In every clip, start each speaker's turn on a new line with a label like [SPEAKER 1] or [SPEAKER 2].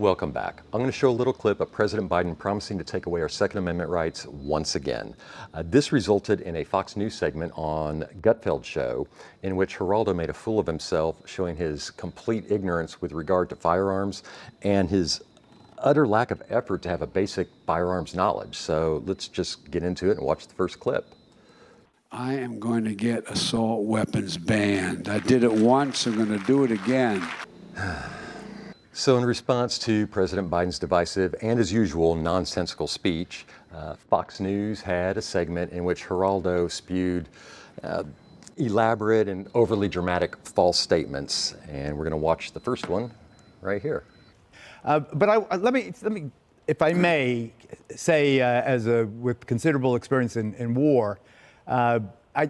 [SPEAKER 1] Welcome back. I'm going to show a little clip of President Biden promising to take away our Second Amendment rights once again. This resulted in a Fox News segment on Gutfeld show in which Geraldo made a fool of himself, showing his complete ignorance with regard to firearms and his utter lack of effort to have a basic firearms knowledge. So let's just get into it and watch the first clip.
[SPEAKER 2] I am going to get assault weapons banned. I did it once, I'm going to do it again.
[SPEAKER 1] So in response to President Biden's divisive and, as usual, nonsensical speech, Fox News had a segment in which Geraldo spewed elaborate and overly dramatic false statements. And we're going to watch the first one right here.
[SPEAKER 3] Let me, if I may, say, with considerable experience in war, I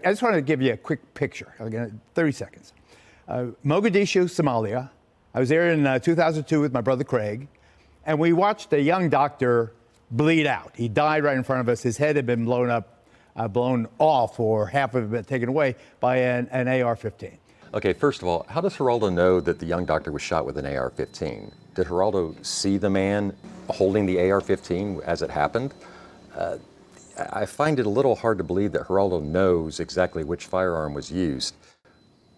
[SPEAKER 3] just want to give you a quick picture. Again, 30 seconds. Mogadishu, Somalia. I was there in 2002 with my brother Craig, and we watched a young doctor bleed out. He died right in front of us. His head had been blown off, or half of it had been taken away by an AR-15.
[SPEAKER 1] Okay, first of all, how does Geraldo know that the young doctor was shot with an AR-15? Did Geraldo see the man holding the AR-15 as it happened? I find it a little hard to believe that Geraldo knows exactly which firearm was used.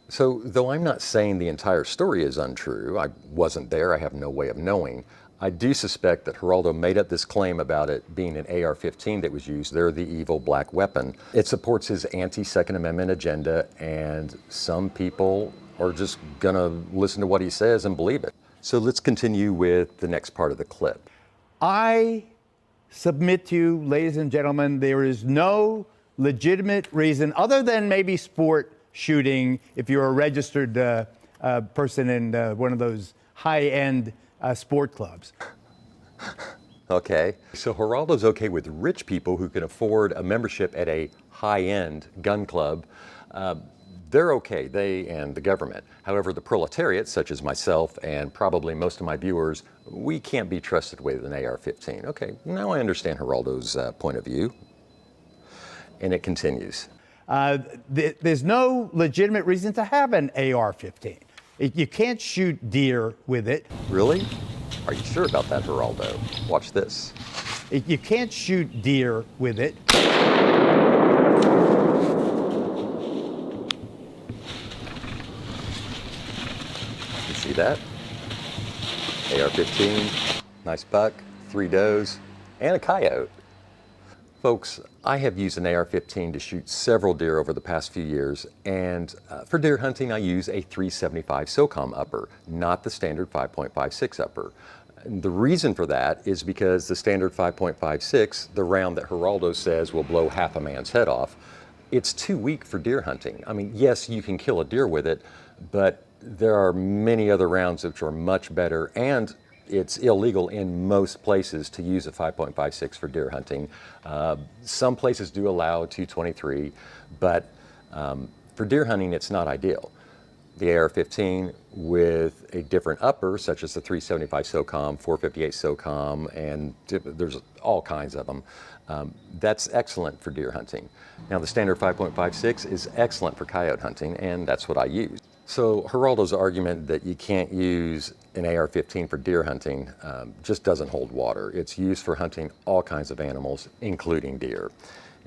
[SPEAKER 1] So, though I'm not saying the entire story is untrue, I wasn't there, I have no way of knowing, I do suspect that Geraldo made up this claim about it being an AR-15 that was used. They're the evil black weapon. It supports his anti-Second Amendment agenda, and some people are just gonna listen to what he says and believe it. So let's continue with the next part of the clip.
[SPEAKER 3] I submit to you, ladies and gentlemen, there is no legitimate reason, other than maybe sport shooting, if you're a registered person in one of those high-end sport clubs.
[SPEAKER 1] Okay, so Geraldo's okay with rich people who can afford a membership at a high-end gun club. They're okay, they and the government. However, the proletariat, such as myself and probably most of my viewers, we can't be trusted with an AR-15. Okay, now I understand Geraldo's point of view. And it continues.
[SPEAKER 3] There's no legitimate reason to have an AR-15. You can't shoot deer with it.
[SPEAKER 1] Really? Are you sure about that, Geraldo? Watch this.
[SPEAKER 3] You can't shoot deer with it.
[SPEAKER 1] You see that? AR-15, nice buck, 3 does, and a coyote. Folks, I have used an AR-15 to shoot several deer over the past few years, and for deer hunting I use a 375 SOCOM upper, not the standard 5.56 upper. And the reason for that is because the standard 5.56, the round that Geraldo says will blow half a man's head off, it's too weak for deer hunting. I mean, yes, you can kill a deer with it, but there are many other rounds which are much better, and it's illegal in most places to use a 5.56 for deer hunting. Some places do allow 223, but for deer hunting, it's not ideal. The AR-15 with a different upper, such as the 375 SOCOM, 458 SOCOM, and there's all kinds of them, that's excellent for deer hunting. Now, the standard 5.56 is excellent for coyote hunting, and that's what I use. So Geraldo's argument that you can't use an AR-15 for deer hunting just doesn't hold water. It's used for hunting all kinds of animals, including deer.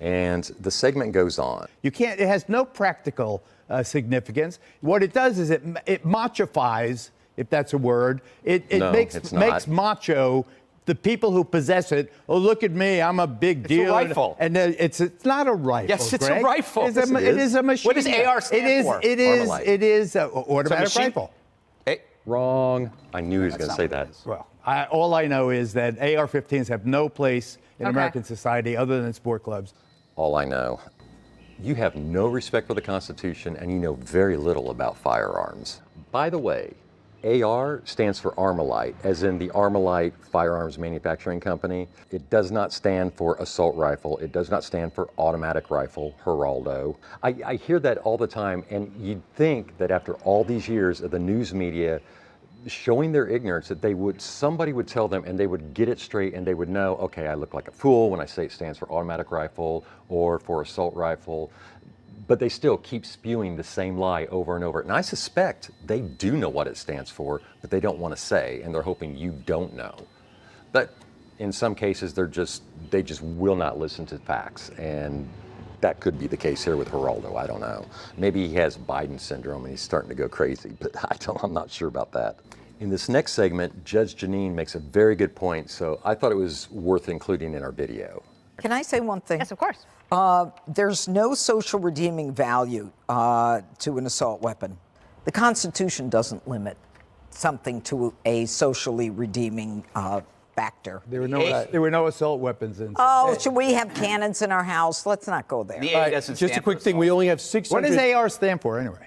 [SPEAKER 1] And the segment goes on.
[SPEAKER 3] You can't, it has no practical significance. What it does is it machofies, if that's a word. It makes macho the people who possess it. Oh, look at me, I'm a big deal.
[SPEAKER 4] It's a rifle.
[SPEAKER 3] And it's not a rifle.
[SPEAKER 4] Yes, it's
[SPEAKER 3] Greg.
[SPEAKER 4] a rifle.
[SPEAKER 3] It is a machine.
[SPEAKER 4] What does AR stand for?
[SPEAKER 3] It is an automatic rifle.
[SPEAKER 4] Hey.
[SPEAKER 1] Wrong. I knew he was going to say that.
[SPEAKER 3] Well, all I know is that AR-15s have no place in American society other than sport clubs.
[SPEAKER 1] All I know. You have no respect for the Constitution, and you know very little about firearms. By the way, AR stands for Armalite, as in the Armalite Firearms Manufacturing Company. It does not stand for assault rifle. It does not stand for automatic rifle, Geraldo. I hear that all the time, and you'd think that after all these years of the news media showing their ignorance, that somebody would tell them and they would get it straight and they would know, okay, I look like a fool when I say it stands for automatic rifle or for assault rifle. but they still keep spewing the same lie over and over. And I suspect they do know what it stands for, but they don't want to say, and they're hoping you don't know. But in some cases, they just will not listen to facts, and that could be the case here with Geraldo. I don't know. Maybe he has Biden syndrome and he's starting to go crazy, but I'm not sure about that. In this next segment, Judge Jeanine makes a very good point, so I thought it was worth including in our video.
[SPEAKER 4] Can I say one thing?
[SPEAKER 5] Yes, of course.
[SPEAKER 4] There's no social redeeming value to an assault weapon. The Constitution doesn't limit something to a socially redeeming factor.
[SPEAKER 3] There were no assault weapons in.
[SPEAKER 4] Oh, should we have cannons in our house? Let's not go there.
[SPEAKER 6] The A doesn't
[SPEAKER 7] Just a
[SPEAKER 6] stand
[SPEAKER 7] quick
[SPEAKER 6] for
[SPEAKER 7] thing.
[SPEAKER 6] assault.
[SPEAKER 7] We only have 600.
[SPEAKER 3] What does AR stand for anyway?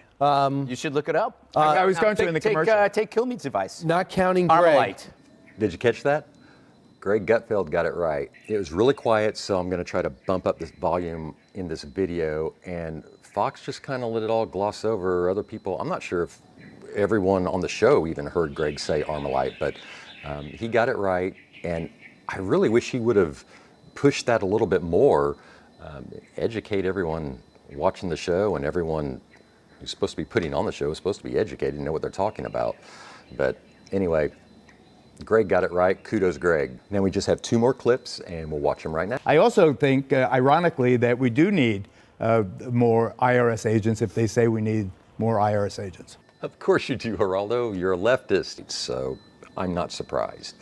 [SPEAKER 6] You should look it up.
[SPEAKER 3] I was going to in the commercial.
[SPEAKER 6] Take Kilmeade's advice.
[SPEAKER 7] Not counting Greg.
[SPEAKER 6] Armalite.
[SPEAKER 1] Did you catch that? Greg Gutfeld got it right. It was really quiet, so I'm going to try to bump up this volume in this video, and Fox just kind of let it all gloss over. Other people, I'm not sure if everyone on the show even heard Greg say Armalite, but he got it right, and I really wish he would have pushed that a little bit more, educate everyone watching the show, and everyone who's supposed to be putting on the show is supposed to be educated and know what they're talking about. But anyway, Greg got it right. Kudos, Greg. Now we just have 2 more clips, and we'll watch them right now.
[SPEAKER 3] I also think, ironically, that we do need more IRS agents if they say we need more IRS agents.
[SPEAKER 1] Of course you do, Geraldo. You're a leftist, so I'm not surprised.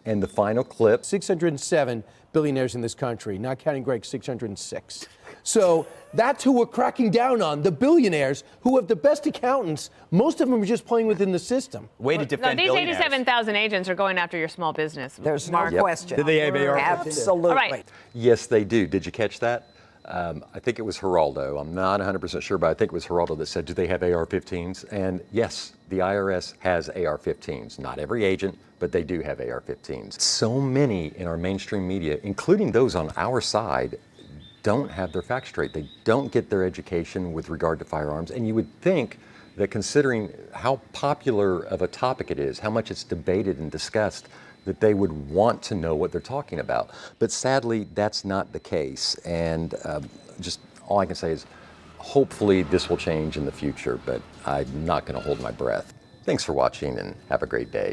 [SPEAKER 1] And the final clip.
[SPEAKER 7] 607 billionaires in this country, not counting Greg, 606. So that's who we're cracking down on, the billionaires who have the best accountants. Most of them are just playing within the system.
[SPEAKER 6] Way to
[SPEAKER 5] No,
[SPEAKER 6] defend
[SPEAKER 5] these
[SPEAKER 6] billionaires.
[SPEAKER 5] 87,000 agents are going after your small business.
[SPEAKER 4] There's no
[SPEAKER 5] Mark.
[SPEAKER 4] question.
[SPEAKER 3] Did they have AR-15?
[SPEAKER 4] Absolutely.
[SPEAKER 5] All right.
[SPEAKER 1] Yes, they do. Did you catch that? I think it was Geraldo. I'm not 100% sure, but I think it was Geraldo that said, do they have AR-15s? And yes, the IRS has AR-15s. Not every agent, but they do have AR-15s. So many in our mainstream media, including those on our side, don't have their facts straight. They don't get their education with regard to firearms. And you would think that considering how popular of a topic it is, how much it's debated and discussed, that they would want to know what they're talking about. But sadly, that's not the case. And just all I can say is hopefully this will change in the future, but I'm not going to hold my breath. Thanks for watching and have a great day.